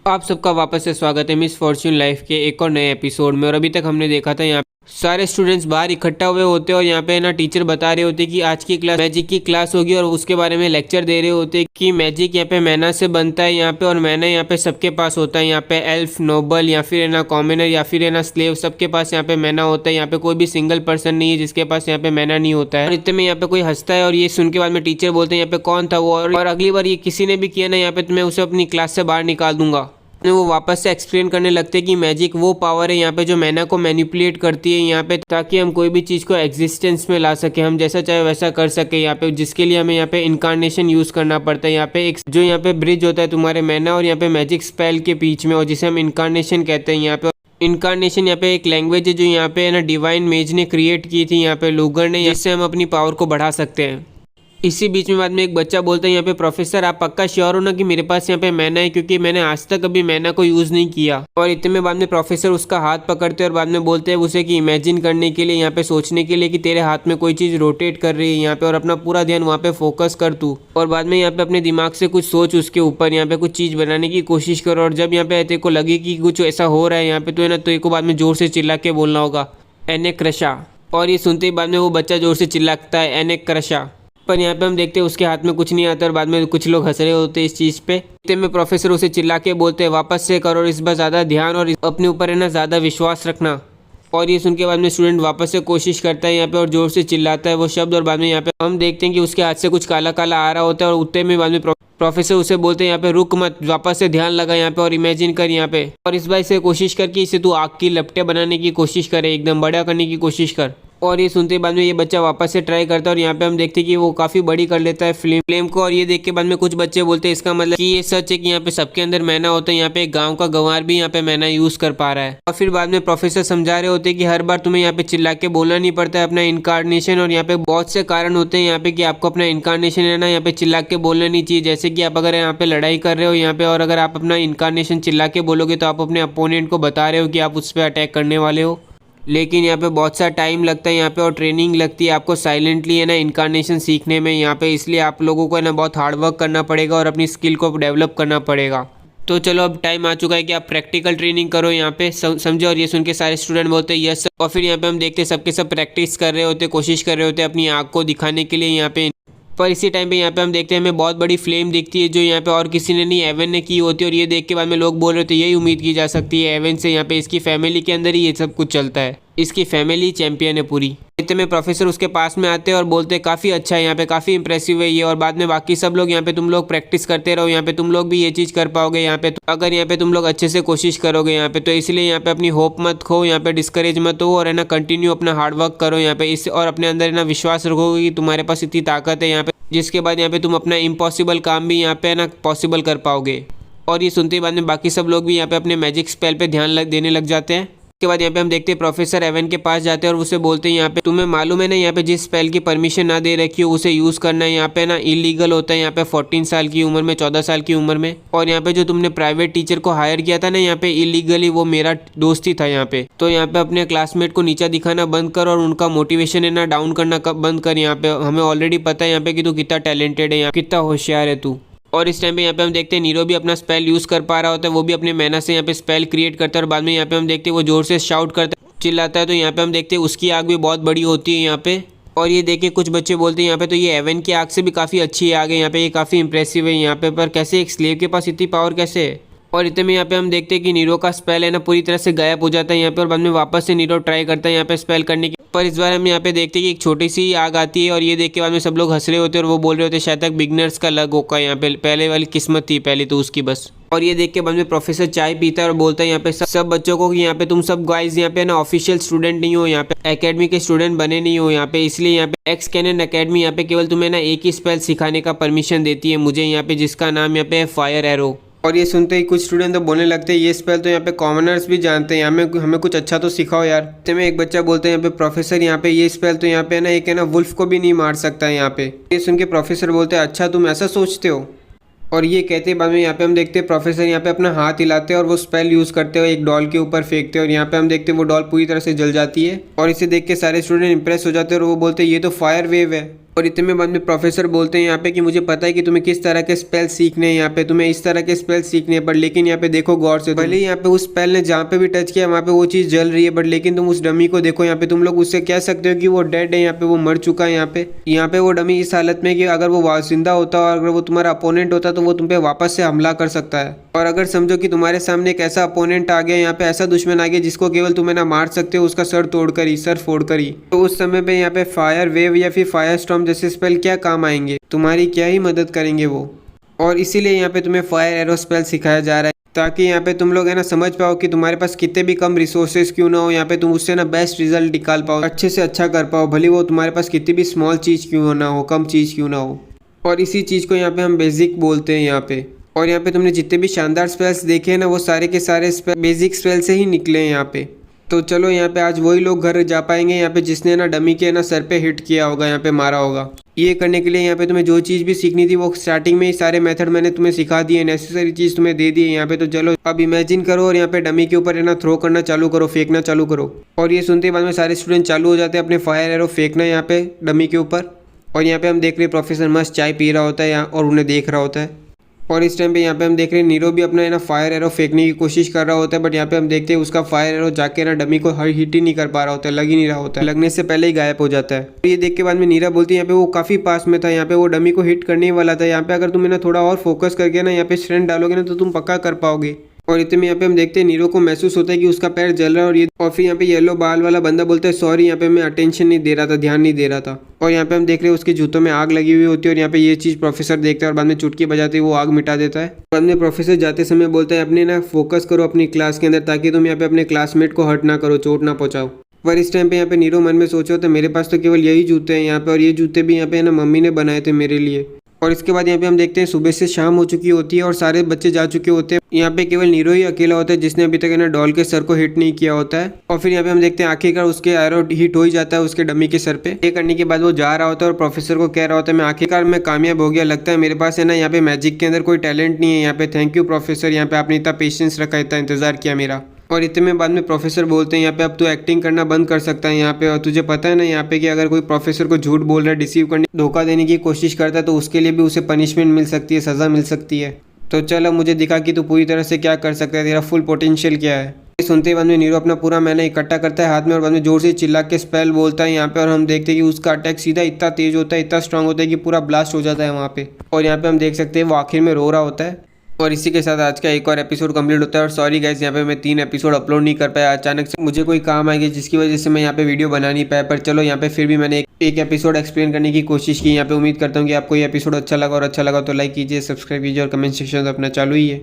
आप सबका वापस से स्वागत है मिस फॉर्च्यून लाइफ के एक और नए एपिसोड में। और अभी तक हमने देखा था यहाँ सारे स्टूडेंट्स बाहर इकट्ठा हुए होते और यहाँ पे ना टीचर बता रहे होते कि आज की क्लास मैजिक की क्लास होगी और उसके बारे में लेक्चर दे रहे होते कि मैजिक यहाँ पे मैना से बनता है यहाँ पे, और मैना यहाँ पे सबके पास होता है। यहाँ पे एल्फ, नोबल या फिर है ना कॉमनर या फिर है ना स्लेव, सबके पास यहाँ पे मैना होता है। यहाँ पे कोई भी सिंगल पर्सन नहीं है जिसके पास यहाँ पे मैना नहीं होता है। और इतने में यहाँ पे कोई हंसता है और ये सुन के बाद में टीचर बोलते हैं यहाँ पे कौन था वो, और अगली बार ये किसी ने भी किया ना यहाँ पे तो मैं उसे अपनी क्लास से बाहर निकाल दूंगा। वो वापस से एक्सप्लेन करने लगते हैं कि मैजिक वो पावर है यहाँ पे जो मैना को मैनिपुलेट करती है यहाँ पे, ताकि हम कोई भी चीज़ को एग्जिस्टेंस में ला सके, हम जैसा चाहे वैसा कर सके यहाँ पे, जिसके लिए हमें यहाँ पे इनकारनेशन यूज़ करना पड़ता है। यहाँ पे एक जो यहाँ पे ब्रिज होता है तुम्हारे मैना और यहाँ पे मैजिक स्पेल के बीच में, और जिसे हम इनकारनेशन कहते हैं यहाँ पे। इनकारनेशन यहाँ पे एक लैंग्वेज है जो यहाँ पे ना डिवाइन मेज ने क्रिएट की थी यहाँ पे लूगर ने, जिससे हम अपनी पावर को बढ़ा सकते हैं। इसी बीच में बाद में एक बच्चा बोलता है यहाँ पे प्रोफेसर आप पक्का श्योर हो ना कि मेरे पास यहाँ पे मैना है, क्योंकि मैंने आज तक कभी मैना को यूज़ नहीं किया। और इतने में बाद में प्रोफेसर उसका हाथ पकड़ते हैं और बाद में बोलते हैं उसे कि इमेजिन करने के लिए, यहाँ पे सोचने के लिए कि तेरे हाथ में कोई चीज़ रोटेट कर रही है यहाँ पे, और अपना पूरा ध्यान वहाँ पे फोकस कर तू, और बाद में यहाँ पे अपने दिमाग से कुछ सोच उसके ऊपर, यहाँ पे कुछ चीज़ बनाने की कोशिश करो। और जब यहाँ पे तेरे को लगे कि कुछ ऐसा हो रहा है यहाँ पे तो है ना, तो एक को बाद में जोर से चिल्ला के बोलना होगा एने क्रशा। और ये सुनते ही बाद में वो बच्चा जोर से चिल्लाता है एने क्रशा। पर यहाँ पे हम देखते हैं उसके हाथ में कुछ नहीं आता और बाद में कुछ लोग हंस रहे होते हैं इस चीज़ पे। इतने में प्रोफेसर उसे चिल्ला के बोलते हैं वापस से करो और इस बार ज़्यादा ध्यान और अपने ऊपर है ना ज़्यादा विश्वास रखना। और ये सुन के बाद में स्टूडेंट वापस से कोशिश करता है यहाँ पे और जोर से चिल्लाता है वो शब्द, और बाद में यहाँ पे हम देखते हैं कि उसके हाथ से कुछ काला काला आ रहा होता है। और उतने में बाद में प्रोफेसर उसे बोलते हैं यहाँ पे रुक मत, वापस से ध्यान लगा यहाँ पे और इमेजिन कर यहाँ पे, और इस बार से कोशिश कर कि इसे तू आग की लपटें बनाने की कोशिश करे, एकदम बड़ा करने की कोशिश कर। और ये सुनते बाद में ये बच्चा वापस से ट्राई करता है और यहाँ पे हम देखते हैं कि वो काफ़ी बड़ी कर लेता है फ्लेम को। और ये देख के बाद में कुछ बच्चे बोलते हैं इसका मतलब कि ये सच है कि यहाँ पे सबके अंदर मैना होता है, यहाँ पे एक गांव का गंवार भी यहाँ पे मैना यूज़ कर पा रहा है। और फिर बाद में प्रोफेसर समझा रहे होते हैं कि हर बार तुम्हें यहाँ पे चिल्ला के बोलना नहीं पड़ता है अपना इनकारनेशन, और यहाँ पे बहुत से कारण होते हैं यहाँ पे कि आपको अपना इनकारनेशन है ना यहाँ पे चिल्ला के बोलना नहीं चाहिए। जैसे कि आप अगर यहाँ पे लड़ाई कर रहे हो यहाँ पे, और अगर आप अपना इनकारनेशन चिल्ला के बोलोगे तो आप अपने अपोनेंट को बता रहे हो कि आप उस पर अटैक करने वाले हो। लेकिन यहाँ पे बहुत सा टाइम लगता है यहाँ पे और ट्रेनिंग लगती है आपको साइलेंटली है ना इनकारनेशन सीखने में यहाँ पे, इसलिए आप लोगों को है ना बहुत हार्ड वर्क करना पड़ेगा और अपनी स्किल को डेवलप करना पड़ेगा। तो चलो अब टाइम आ चुका है कि आप प्रैक्टिकल ट्रेनिंग करो यहाँ पे, समझो। और ये सुन के सारे स्टूडेंट बोलते हैं यस। और फिर यहाँ पे हम देखते हैं सबके सब प्रैक्टिस कर रहे होते, कोशिश कर रहे होते अपनी आँख को दिखाने के लिए यहाँ पे। पर इसी टाइम पे यहाँ पे हम देखते हैं हमें बहुत बड़ी फ्लेम दिखती है जो यहाँ पे और किसी ने नहीं एवन ने की होती है। और ये देख के बाद में लोग बोल रहे थे यही उम्मीद की जा सकती है एवन से, यहाँ पे इसकी फैमिली के अंदर ही ये सब कुछ चलता है, इसकी फैमिली चैंपियन है पूरी। इतने में प्रोफेसर उसके पास में आते हैं और बोलते हैं काफ़ी अच्छा है यहाँ पे, काफ़ी इंप्रेसिव है ये। और बाद में बाकी सब लोग यहाँ पे तुम लोग प्रैक्टिस करते रहो, यहाँ पे तुम लोग भी ये चीज़ कर पाओगे यहाँ पे, तो अगर यहाँ पे तुम लोग अच्छे से कोशिश करोगे यहाँ पे, तो इसलिए यहाँ पे अपनी होप मत खो, यहाँ पे डिस्करेज मत हो, और है ना कंटिन्यू अपना हार्डवर्क करो यहाँ पे इस, और अपने अंदर है ना विश्वास रखोगे कि तुम्हारे पास इतनी ताकत है यहाँ पे, जिसके बाद यहाँ पे तुम अपना इम्पॉसिबल काम भी यहाँ पे है ना पॉसिबल कर पाओगे। और ये सुनते ही बाद में बाकी सब लोग भी यहाँ पे अपने मैजिक स्पेल पे ध्यान देने लग जाते हैं। उसके बाद यहाँ पे हम देखते हैं प्रोफेसर एवन के पास जाते हैं और उसे बोलते हैं यहाँ पे तुम्हें मालूम है ना यहाँ पे जिस स्पेल की परमिशन ना दे रखी हो उसे यूज़ करना है यहाँ पे ना इलीगल होता है यहाँ पे 14 साल की उम्र में, 14 साल की उम्र में। और यहाँ पे जो तुमने प्राइवेट टीचर को हायर किया था ना यहाँ पे इलीगली, वो मेरा दोस्त ही था यहाँ पे। तो यहाँ पे अपने क्लासमेट को नीचा दिखाना बंद कर और उनका मोटिवेशन है ना डाउन करना बंद कर। यहाँ पे हमें ऑलरेडी पता है यहाँ पे कि तू कितना टैलेंटेड है, यहाँ कितना होशियार है तू। और इस टाइम पे यहाँ पे हम देखते हैं नीरो भी अपना स्पेल यूज़ कर पा रहा होता है, वो भी अपने मैना से यहाँ पे स्पेल क्रिएट करता है। और बाद में यहाँ पे हम देखते हैं वो जोर से शाउट करता है, चिल्लाता है। तो यहाँ पे हम देखते हैं उसकी आग भी बहुत बड़ी होती है यहाँ पे। और ये देख के कुछ बच्चे बोलते हैं यहाँ पे तो ये एवन की आग से भी काफ़ी अच्छी आग है यहाँ पे, ये काफ़ी इंप्रेसिव है यहाँ पे, पर कैसे एक स्लेव के पास इतनी पावर कैसे है। और इतने में यहाँ पे हम देखते हैं कि नीरो का स्पेल है ना पूरी तरह से गायब हो जाता है यहाँ पे, और बाद में वापस से नीरो ट्राई करता है यहाँ पे स्पेल करने की। पर इस बार हम यहाँ पे देखते हैं कि एक छोटी सी आग आती है, और ये देख के बाद में सब लोग हंस रहे होते हैं और वो बोल रहे होते हैं शायद तक बिगनर्स का लग होगा यहाँ पे, पहले वाली किस्मत थी पहले तो उसकी बस। और ये देख के बाद में प्रोफेसर चाय पीता है और बोलता है यहाँ पे सब बच्चों को कि यहाँ पे तुम सब गाइज यहाँ पे ना ऑफिशियल स्टूडेंट नहीं हो, यहाँ पे एकेडमी के स्टूडेंट बने नहीं हो यहाँ पे, इसलिए यहाँ पे एक्स कैनन एकेडमी यहाँ पे केवल तुम्हें ना एक ही स्पेल सिखाने का परमिशन देती है मुझे यहाँ पे, जिसका नाम यहाँ पे है फायर एरो। और ये सुनते ही कुछ स्टूडेंट तो बोलने लगते हैं ये स्पेल तो यहाँ पे कॉमनर्स भी जानते हैं, हमें कुछ अच्छा तो सिखाओ यार। तो में एक बच्चा बोलते हैं यहाँ पे प्रोफेसर यहाँ पे ये स्पेल तो यहाँ पे ना एक है ना वुल्फ को भी नहीं मार सकता है यहाँ पे। ये सुन के प्रोफेसर बोलते हैं अच्छा तुम ऐसा सोचते हो। और ये कहते बाद में यहाँ पे हम देखते हैं प्रोफेसर यहाँ पे अपना हाथ हिलाते हैं और वो स्पेल यूज़ करते हुए एक डॉल के ऊपर फेंकते हैं, और यहाँ पे हम देखते हैं वो डॉल पूरी तरह से जल जाती है। और इसे देख के सारे स्टूडेंट इंप्रेस हो जाते हैं और वो बोलते हैं ये तो फायर वेव है। और इतने में बाद में प्रोफेसर बोलते हैं यहाँ पे कि मुझे पता है कि तुम्हें किस तरह के स्पेल सीखने हैं, यहाँ पे तुम्हें इस तरह के स्पेल सीखने हैं, बट लेकिन यहाँ पे देखो गौर से, भले यहाँ पे उस स्पेल ने जहाँ पे भी टच किया वहाँ पे वो चीज़ जल रही है, बट लेकिन तुम उस डमी को देखो, यहाँ पे तुम लोग उससे कह सकते हो कि वो डेड है, यहाँ पे वो मर चुका है। यहाँ पे वो डमी इस हालत में कि अगर वो जिंदा होता और अगर वो तुम्हारा अपोनेंट होता तो वो तुम पे वापस से हमला कर सकता है। और अगर समझो कि तुम्हारे सामने एक ऐसा अपोनेंट आ गया, यहाँ पे ऐसा दुश्मन आ गया जिसको केवल तुम्हें ना मार सकते हो, उसका सर फोड़ कर ही, तो उस समय पे यहाँ पे फायर वेव या फिर फायर स्टॉर्म जैसे स्पेल क्या काम आएंगे, तुम्हारी क्या ही मदद करेंगे वो। और इसीलिए यहाँ पे तुम्हें फायर एरो स्पेल सिखाया जा रहा है, ताकि यहाँ पे तुम लोग है ना समझ पाओ कि तुम्हारे पास कितने भी कम रिसोर्सेज क्यों ना हो, यहाँ पे तुम उससे ना बेस्ट रिजल्ट निकाल पाओ, अच्छे से अच्छा कर पाओ, भले वो तुम्हारे पास कितनी भी स्मॉल चीज़ क्यों ना हो, कम चीज़ क्यों ना हो। और इसी चीज़ को यहाँ पे हम बेसिक बोलते हैं यहाँ पे। और यहाँ पे तुमने जितने भी शानदार स्पेल्स देखे हैं ना, वो सारे के सारे बेसिक स्पेल से ही निकले हैं यहाँ पे। तो चलो यहाँ पे आज वही लोग घर जा पाएंगे यहाँ पे जिसने ना डमी के ना सर पे हिट किया होगा, यहाँ पे मारा होगा। ये करने के लिए यहाँ पे तुम्हें जो चीज़ भी सीखनी थी वो स्टार्टिंग में ही सारे मेथड मैंने तुम्हें सिखा दिए, नेसेसरी चीज़ तुम्हें दे दी है यहाँ पे। तो चलो अब इमेजिन करो और यहाँ पे डमी के ऊपर है ना थ्रो करना चालू करो, फेंकना चालू करो। और ये सुनते बाद में सारे स्टूडेंट चालू हो जाते हैं अपने फायर एरो फेंकना यहाँ पे डमी के ऊपर। और यहाँ पे हम देख रहे हैं प्रोफेसर मस्त चाय पी रहा होता है यहाँ और उन्हें देख रहा होता है। और इस टाइम पे यहाँ पे हम देख रहे हैं नीरो भी अपना है ना फायर एरो फेंकने की कोशिश कर रहा होता है, बट यहाँ पे हम देखते हैं उसका फायर एरो जाके ना डमी को हिट ही नहीं कर पा रहा होता है, लग ही नहीं रहा होता है, लगने से पहले ही गायब हो जाता है। ये देख के बाद में नीरा बोलती है यहाँ पे वो काफी पास में था, यहाँ पे वो डमी को हिट करने वाला था, यहाँ पे अगर तुम ना थोड़ा और फोकस करके ना यहाँ पे स्ट्रेंथ डालोगे ना तो तुम पक्का कर पाओगे। और इतने में यहाँ पे हम देखते हैं नीरो को महसूस होता है कि उसका पैर जल रहा है, और फिर यहाँ पे येलो बाल वाला बंदा बोलता है सॉरी, यहाँ पे मैं अटेंशन नहीं दे रहा था, ध्यान नहीं दे रहा था। और यहाँ पे हम देख रहे हैं उसके जूतों में आग लगी हुई होती है, और यहाँ पे ये चीज़ प्रोफेसर देखता है और बाद में चुटकी बजाते ही वो आग मिटा देता है। बाद में प्रोफेसर जाते समय बोलता है अपने ना फोकस करो अपनी क्लास के अंदर, ताकि तुम यहाँ पे अपने क्लासमेट को हर्ट ना करो, चोट ना पहुँचाओ। पर इस टाइम पे यहाँ पे नीरो मन में सोचा होता है मेरे पास तो केवल यही जूते हैं यहाँ पे, और ये जूते भी यहाँ पे ना मम्मी ने बनाए थे मेरे लिए। और इसके बाद यहाँ पे हम देखते हैं सुबह से शाम हो चुकी होती है और सारे बच्चे जा चुके होते हैं, यहाँ पे केवल नीरो ही अकेला होता है जिसने अभी तक है ना डॉल के सर को हिट नहीं किया होता है। और फिर यहाँ पे हम देखते हैं आखिरकार उसके एरो हिट हो ही जाता है उसके डमी के सर पे। ये करने के बाद वो जा रहा होता है और प्रोफेसर को कह रहा होता है मैं आखिरकार मैं कामयाब हो गया, लगता है मेरे पास है ना यहाँ पे मैजिक के अंदर कोई टैलेंट नहीं है यहाँ पे, थैंक यू प्रोफेसर, यहाँ पे आपने इतना पेशेंस रखा, इतना इंतजार किया मेरा। और इतने में बाद में प्रोफेसर बोलते हैं यहाँ पे अब तू एक्टिंग करना बंद कर सकता है यहाँ पे, और तुझे पता है ना यहाँ पे कि अगर कोई प्रोफेसर को झूठ बोल रहा है, डिसीव करने धोखा देने की कोशिश करता है तो उसके लिए भी उसे पनिशमेंट मिल सकती है, सज़ा मिल सकती है। तो चल अब मुझे दिखा कि तू पूरी तरह से क्या कर सकता है, तेरा फुल पोटेंशियल क्या है। सुनते ही बाद में नीरो अपना पूरा मैना इकट्ठा करता है हाथ में और बाद में जोर से चिल्ला के स्पेल बोलता है यहाँ पे, और हम देखते हैं कि उसका अटैक सीधा इतना तेज होता है, इतना स्ट्रांग होता है कि पूरा ब्लास्ट हो जाता है वहाँ पे। और यहाँ पे हम देख सकते हैं वो आखिर में रो रहा होता है। और इसी के साथ आज का एक और एपिसोड कंप्लीट होता है। और सॉरी गाइस, यहाँ पे मैं 3 एपिसोड अपलोड नहीं कर पाया, अचानक से मुझे कोई काम आ गया जिसकी वजह से मैं यहाँ पे वीडियो बना नहीं पाया। पर चलो यहाँ पे फिर भी मैंने एक एपिसोड एक्सप्लेन करने की कोशिश की। यहाँ पे उम्मीद करता हूँ कि आपको ये एपिसोड अच्छा लगा, और अच्छा लगा तो लाइक कीजिए, सब्सक्राइब कीजिए और कमेंट सेक्शन अपना चालू ही है।